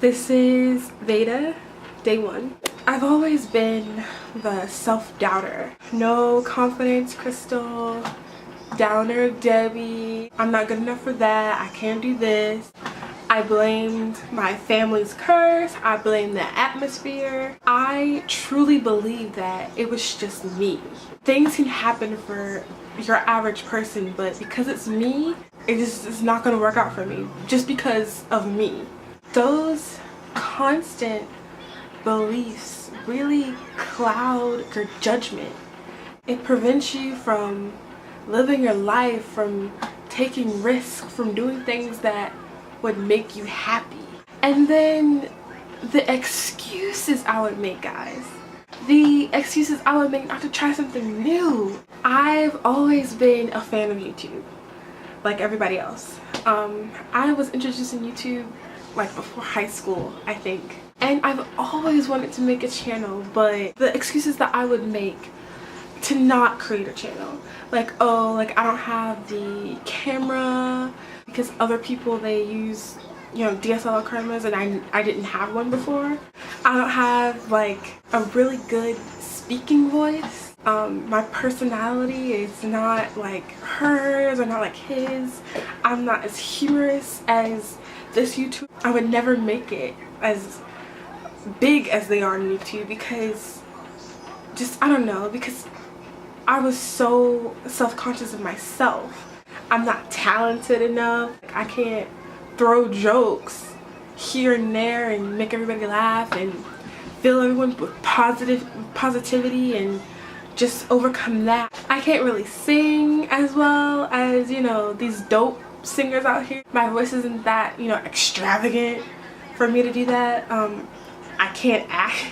This is VEDA, day 1. I've always been the self-doubter. No confidence, Crystal. Downer, Debbie. I'm not good enough for that. I can't do this. I blamed my family's curse. I blamed the atmosphere. I truly believe that it was just me. Things can happen for your average person, but because it's me, it's not going to work out for me just because of me. Those constant beliefs really cloud your judgment. It prevents you from living your life, from taking risks, from doing things that would make you happy. And then the excuses I would make, guys. The excuses I would make not to try something new. I've always been a fan of YouTube, like everybody else. I was introduced in YouTube like before high school, I think. And I've always wanted to make a channel, but the excuses that I would make to not create a channel, like, oh, like I don't have the camera because other people, they use, you know, DSLR cameras and I didn't have one before. I don't have like a really good speaking voice. My personality is not like hers or not like his. I'm not as humorous as this YouTube. I would never make it as big as they are on YouTube because just, I don't know, because I was so self-conscious of myself. I'm not talented enough. I can't throw jokes here and there and make everybody laugh and fill everyone with positivity and just overcome that. I can't really sing as well as, you know, these dope singers out here. My voice isn't that, you know, extravagant for me to do that. I can't act.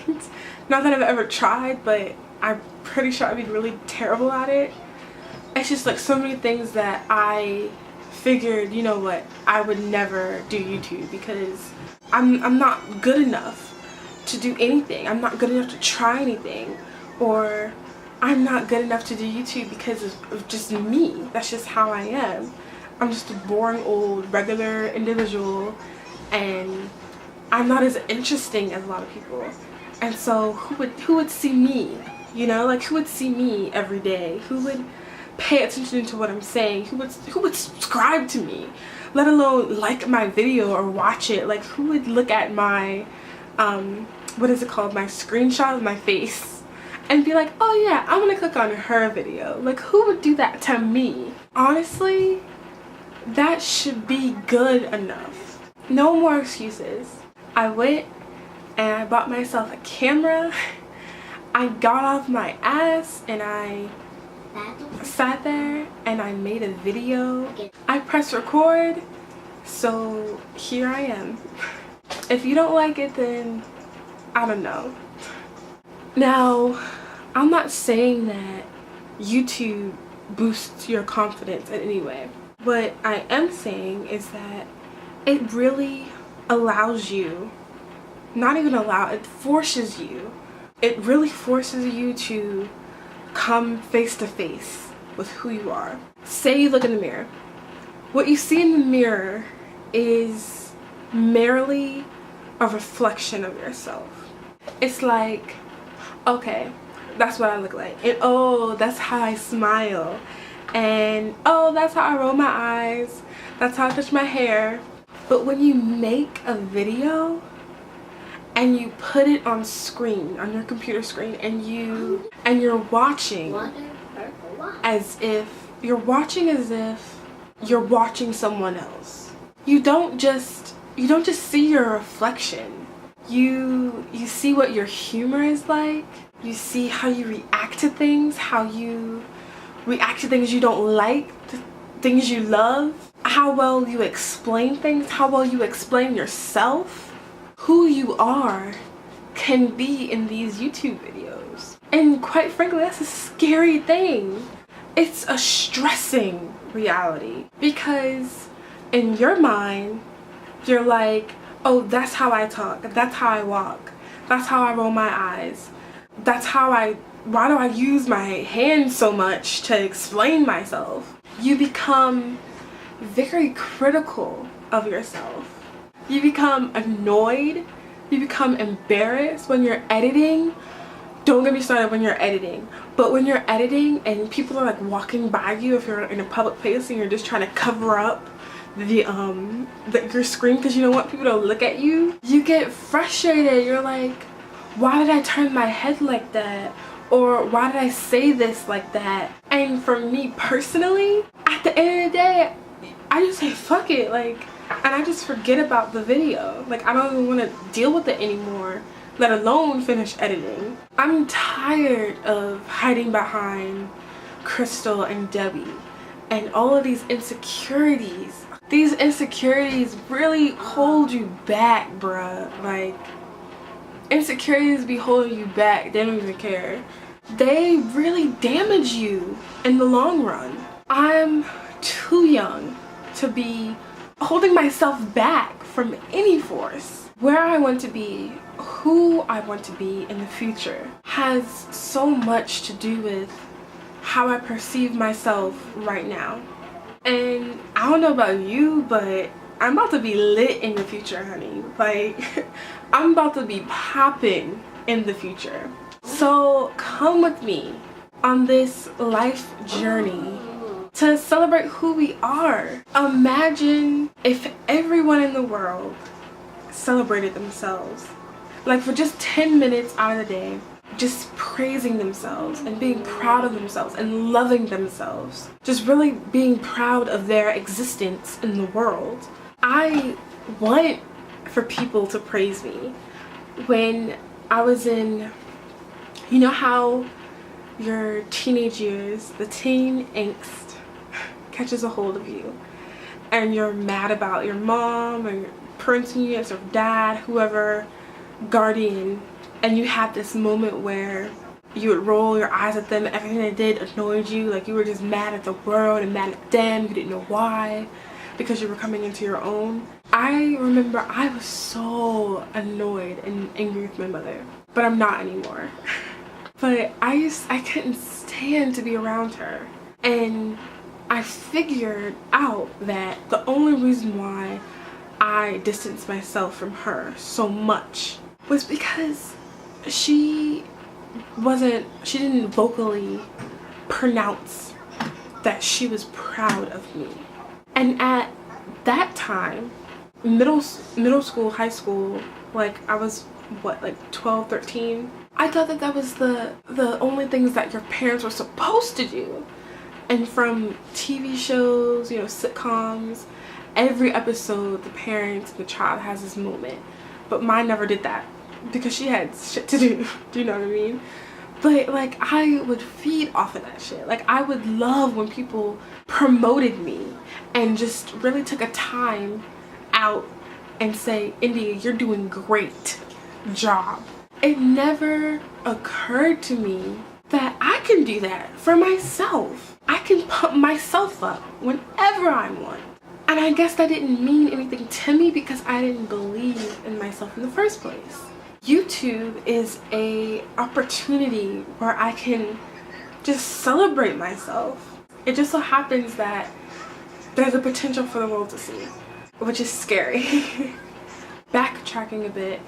Not that I've ever tried, but I'm pretty sure I'd be really terrible at it. It's just like so many things that I figured, you know what, I would never do YouTube because I'm not good enough to do anything. I'm not good enough to try anything, or I'm not good enough to do YouTube because of just me. That's just how I am. I'm just a boring old regular individual and I'm not as interesting as a lot of people. And so who would see me? You know, like who would see me every day? Who would pay attention to what I'm saying? Who would subscribe to me? Let alone like my video or watch it? Like who would look at my what is it called? My screenshot of my face and be like, oh yeah, I'm gonna click on her video. Like who would do that to me? Honestly, that should be good enough. No more excuses. I went and I bought myself a camera. I got off my ass and I sat there and I made a video. I pressed record, so here I am. If you don't like it, then I don't know. Now, I'm not saying that YouTube boosts your confidence in any way. What I am saying is that it really allows you, not even allow, it forces you. It really forces you to come face to face with who you are. Say you look in the mirror. What you see in the mirror is merely a reflection of yourself. It's like, okay, that's what I look like. And oh, that's how I smile. And oh, that's how I roll my eyes. That's how I touch my hair. But when you make a video and you put it on screen, on your computer screen, and you're watching as if you're watching someone else. You don't just see your reflection. You see what your humor is like. You see how you react to things, how you react to things you don't like, things you love, how well you explain things, how well you explain yourself. Who you are can be in these YouTube videos. And quite frankly, that's a scary thing. It's a stressing reality because in your mind, you're like, oh, that's how I talk, that's how I walk, that's how I roll my eyes, that's how why do I use my hands so much to explain myself? You become very critical of yourself. You become annoyed, you become embarrassed when you're editing. Don't get me started when you're editing, but when you're editing and people are like walking by you, if you're in a public place and you're just trying to cover up your screen because you don't want people to look at you, you get frustrated. You're like, why did I turn my head like that? Or why did I say this like that? And for me personally, at the end of the day, I just say fuck it, like, and I just forget about the video. Like, I don't even want to deal with it anymore, let alone finish editing. I'm tired of hiding behind Crystal and Debbie and all of these insecurities. These insecurities really hold you back, bruh. Like, insecurities be holding you back. They don't even care. They really damage you in the long run. I'm too young to be holding myself back from any force. Where I want to be, who I want to be in the future has so much to do with how I perceive myself right now. And I don't know about you, but I'm about to be lit in the future, honey. Like, I'm about to be popping in the future. So come with me on this life journey to celebrate who we are. Imagine if everyone in the world celebrated themselves, like for just 10 minutes out of the day, just praising themselves and being proud of themselves and loving themselves, just really being proud of their existence in the world. I want for people to praise me. When I was in, you know how your teenage years, the teen angst catches a hold of you and you're mad about your mom or your parental units or dad, whoever, guardian, and you had this moment where you would roll your eyes at them, everything they did annoyed you, like you were just mad at the world and mad at them, you didn't know why, because you were coming into your own. I remember I was so annoyed and angry with my mother, but I'm not anymore. But I couldn't stand to be around her, and I figured out that the only reason why I distanced myself from her so much was because she didn't vocally pronounce that she was proud of me. And at that time, middle school, high school, like I was what, like 12, 13, I thought that that was the only things that your parents were supposed to do. And from TV shows, you know, sitcoms, every episode the parent, the child has this moment, but mine never did that because she had shit to do. Do you know what I mean? But like, I would feed off of that shit. Like, I would love when people promoted me and just really took a time out and say, India, you're doing great job. It never occurred to me that I can do that for myself. I can pump myself up whenever I want. And I guess that didn't mean anything to me because I didn't believe in myself in the first place. YouTube is a opportunity where I can just celebrate myself. It just so happens that there's a potential for the world to see, which is scary. Backtracking a bit,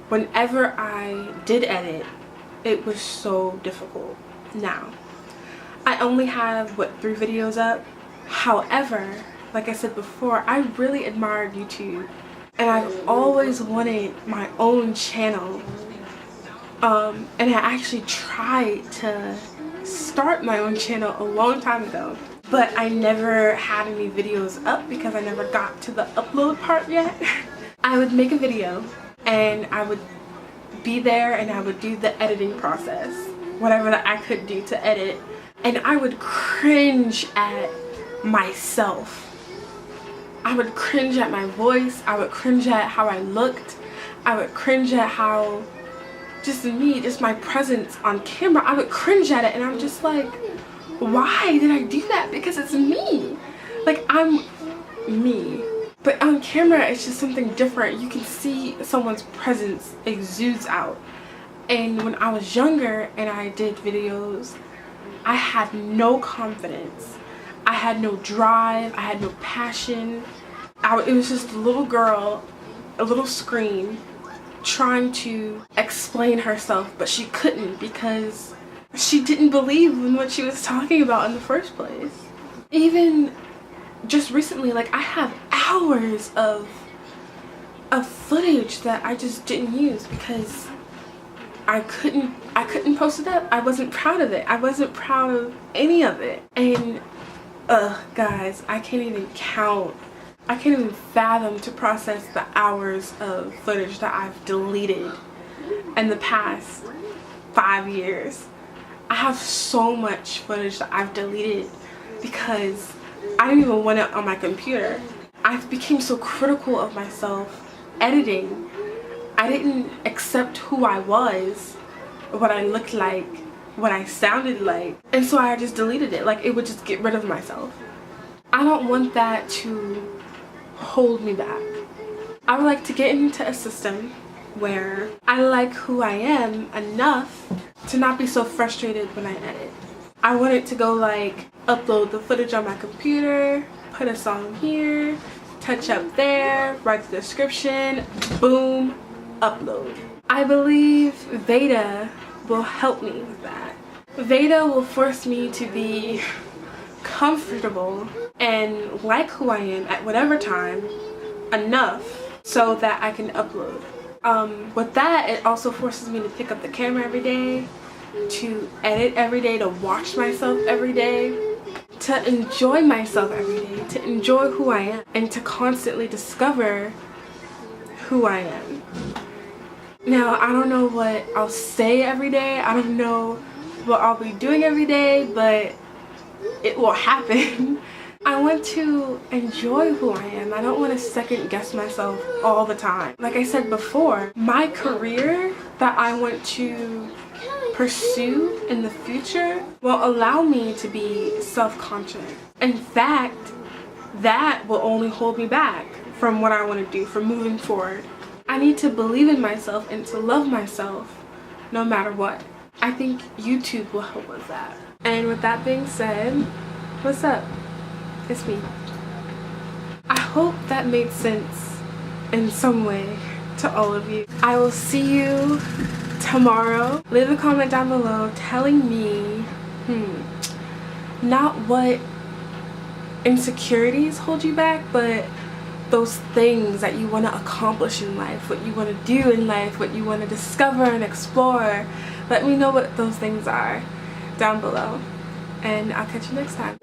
whenever I did edit, it was so difficult. Now, I only have, what, 3 videos up? However, like I said before, I really admired YouTube. And I've always wanted my own channel. And I actually tried to start my own channel a long time ago. But I never had any videos up because I never got to the upload part yet. I would make a video and I would be there and I would do the editing process. Whatever that I could do to edit. And I would cringe at myself. I would cringe at my voice, I would cringe at how I looked, I would cringe at how, just me, just my presence on camera, I would cringe at it, and I'm just like, why did I do that? Because it's me. Like, I'm me. But on camera, it's just something different. You can see someone's presence exudes out. And when I was younger and I did videos, I had no confidence. I had no drive, I had no passion. It was just a little girl a little screen trying to explain herself, but she couldn't because she didn't believe in what she was talking about in the first place. Even just recently, like, I have hours of footage that I just didn't use because I couldn't post it up. I wasn't proud of it. I wasn't proud of any of it. And guys, I can't even count. I can't even fathom to process the hours of footage that I've deleted in the past 5 years. I have so much footage that I've deleted because I didn't even want it on my computer. I became so critical of myself editing. I didn't accept who I was, what I looked like, what I sounded like, and so I just deleted it. Like, it would just get rid of myself. I don't want that to hold me back. I would like to get into a system where I like who I am enough to not be so frustrated when I edit. I want it to go like, upload the footage on my computer, put a song here, touch up there, write the description, boom, upload. I believe VEDA will help me with that. VEDA will force me to be comfortable and like who I am at whatever time enough so that I can upload. With that, it also forces me to pick up the camera every day, to edit every day, to watch myself every day, to enjoy myself every day, to enjoy who I am, and to constantly discover who I am. Now, I don't know what I'll say every day. I don't know what I'll be doing every day, but it will happen. I want to enjoy who I am. I don't want to second guess myself all the time. Like I said before, my career that I want to pursue in the future will allow me to be self-confident. In fact, that will only hold me back from what I want to do, from moving forward. I need to believe in myself and to love myself no matter what. I think YouTube will help with that. And with that being said, what's up? It's me. I hope that made sense in some way to all of you. I will see you tomorrow. Leave a comment down below telling me not what insecurities hold you back, but those things that you want to accomplish in life, what you want to do in life, what you want to discover and explore. Let me know what those things are down below, and I'll catch you next time.